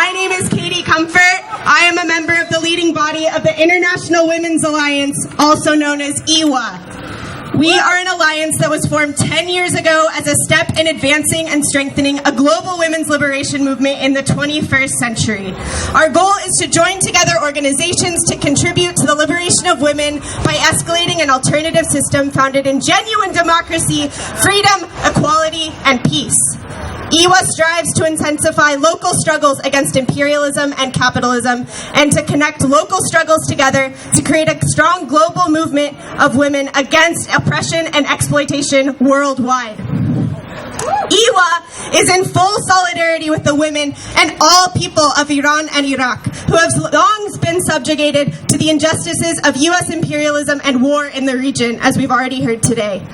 My name is Katie Comfort. I am a member of the leading body of the International Women's Alliance, also known as IWA. We are an alliance that was formed 10 years ago as a step in advancing and strengthening a global women's liberation movement in the 21st century. Our goal is to join together organizations to contribute to the liberation of women by escalating an alternative system founded in genuine democracy, freedom, equality, and peace. IWA strives to intensify local struggles against imperialism and capitalism and to connect local struggles together to create a strong global movement of women against oppression and exploitation worldwide. IWA is in full solidarity with the women and all people of Iran and Iraq who have long been subjugated to the injustices of U.S. imperialism and war in the region, as we've already heard today.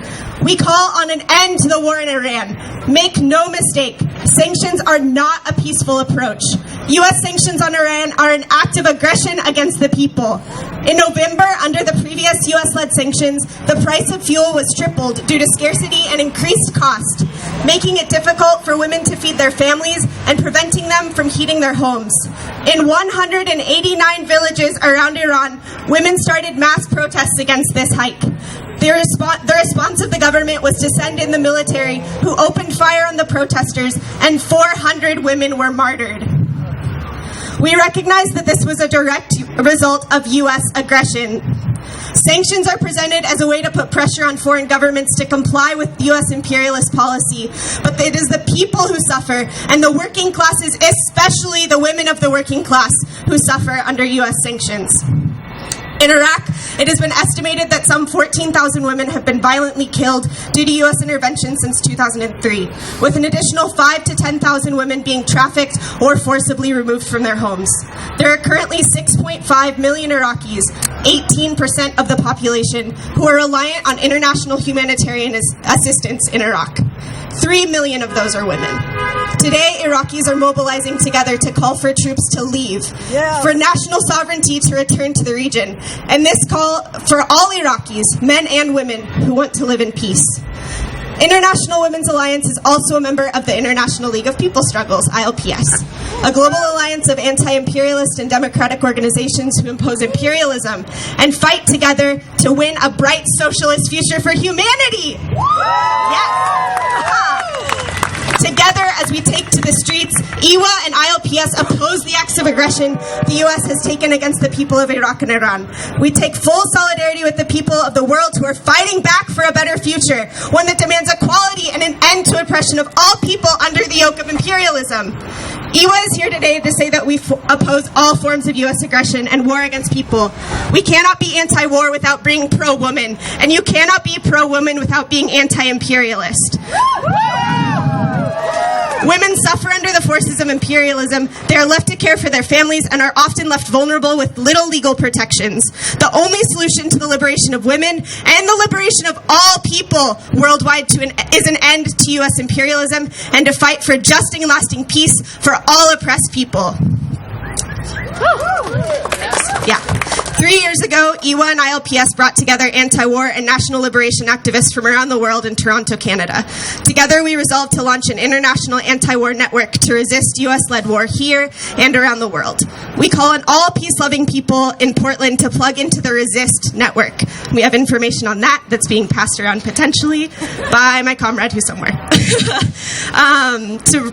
We call on an end to the war in Iran. Make no mistake, sanctions are not a peaceful approach. U.S. sanctions on Iran are an act of aggression against the people. In November, under the previous U.S.-led sanctions, the price of fuel was tripled due to scarcity and increased cost, making it difficult for women to feed their families and preventing them from heating their homes. In 189 villages around Iran, women started mass protests against this hike. The response of the government was to send in the military, who opened fire on the protesters, and 400 women were martyred. We recognize that this was a direct result of U.S. aggression. Sanctions are presented as a way to put pressure on foreign governments to comply with U.S. imperialist policy, but it is the people who suffer, and the working classes, especially the women of the working class, who suffer under U.S. sanctions. In Iraq, it has been estimated that some 14,000 women have been violently killed due to U.S. intervention since 2003, with an additional 5,000 to 10,000 women being trafficked or forcibly removed from their homes. There are currently 6.5 million Iraqis, 18% of the population, who are reliant on international humanitarian assistance in Iraq. 3 million of those are women. Today, Iraqis are mobilizing together to call for troops to leave, for national sovereignty to return to the region, and this call for all Iraqis, men and women, who want to live in peace. International Women's Alliance is also a member of the International League of People Struggles, ILPS, a global alliance of anti-imperialist and democratic organizations who oppose imperialism and fight together to win a bright socialist future for humanity. Yes. Together, as we take to the streets, IWA and ILPS oppose the acts of aggression the U.S. has taken against the people of Iraq and Iran. We take full solidarity with the people of the world who are fighting back for a better future, one that demands equality and an end to oppression of all people under the yoke of imperialism. IWA is here today to say that we oppose all forms of U.S. aggression and war against people. We cannot be anti-war without being pro-woman, and you cannot be pro-woman without being anti-imperialist. Women suffer under the forces of imperialism. They are left to care for their families and are often left vulnerable with little legal protections. The only solution to the liberation of women and the liberation of all people worldwide is an end to U.S. imperialism and to fight for just and lasting peace for all oppressed people. Yeah. 3 years ago, IWA and ILPS brought together anti-war and national liberation activists from around the world in Toronto, Canada. Together, we resolved to launch an international anti-war network to resist U.S.-led war here and around the world. We call on all peace-loving people in Portland to plug into the Resist network. We have information on that that's being passed around potentially by my comrade who's somewhere. So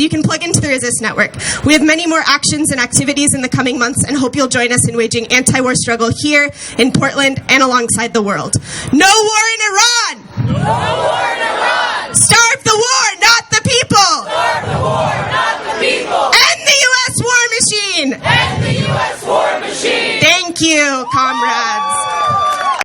you can plug into the Resist network. We have many more actions and activities in the coming months and hope you'll join us in waging anti-war struggle here in Portland and alongside the world. No war in Iran! No war in Iran! Starve the war, not the people! Starve the war, not the people! End the U.S. war machine! End the U.S. war machine! Thank you, comrades.